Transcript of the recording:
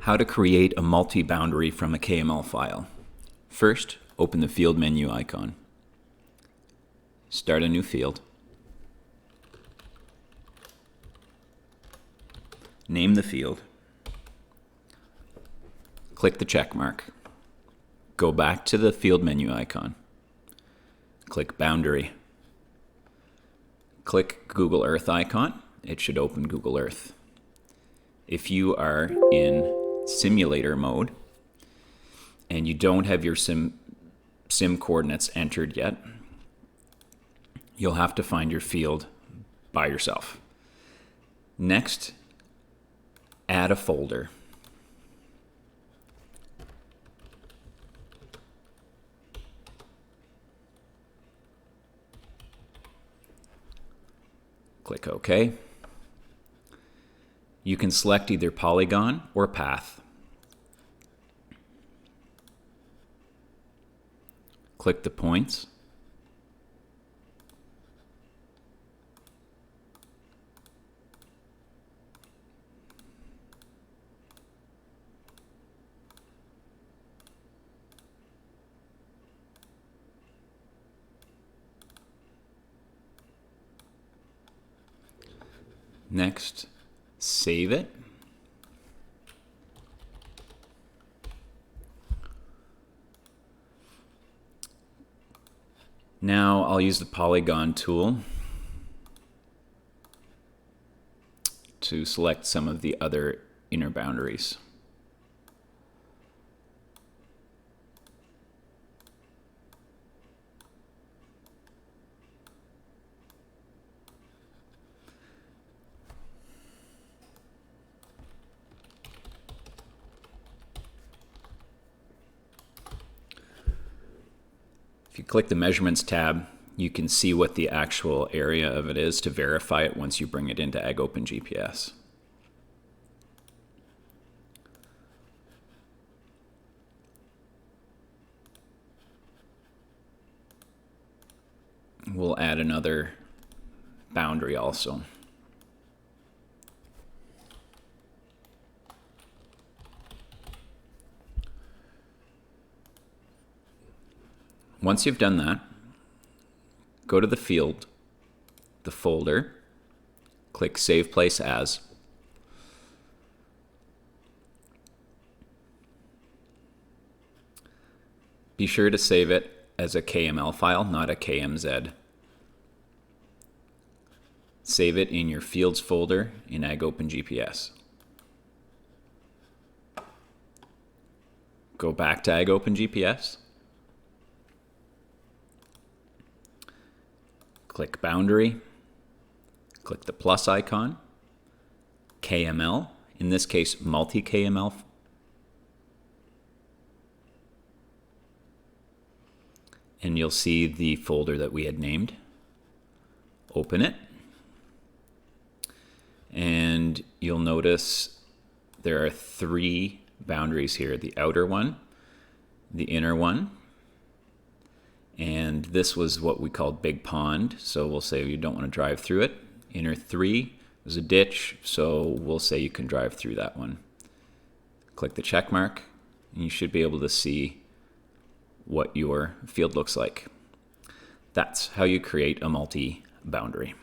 How to create a multi-boundary from a KML file. First, open the field menu icon. Start a new field. Name the field. Click the check mark. Go back to the field menu icon. Click Boundary. Click Google Earth icon. It should open Google Earth. If you are in simulator mode and you don't have your sim coordinates entered yet, you'll have to find your field by yourself. Next, add a folder. Click OK. You can select either polygon or path. Click the points. Next, save it. Now I'll use the polygon tool to select some of the other inner boundaries. If you click the Measurements tab, you can see what the actual area of it is to verify it once you bring it into AgOpenGPS. We'll add another boundary also. Once you've done that, go to the field, the folder, click Save Place As. Be sure to save it as a KML file, not a KMZ. Save it in your Fields folder in AgOpenGPS. Go back to AgOpenGPS. Click Boundary, click the plus icon, KML, in this case multi-KML, and you'll see the folder that we had named. Open it, and you'll notice there are three boundaries here, the outer one, the inner one, and this was what we called Big Pond, so we'll say you don't want to drive through it. Inner 3 was a ditch, so we'll say you can drive through that one. Click the check mark, and you should be able to see what your field looks like. That's how you create a multi-boundary.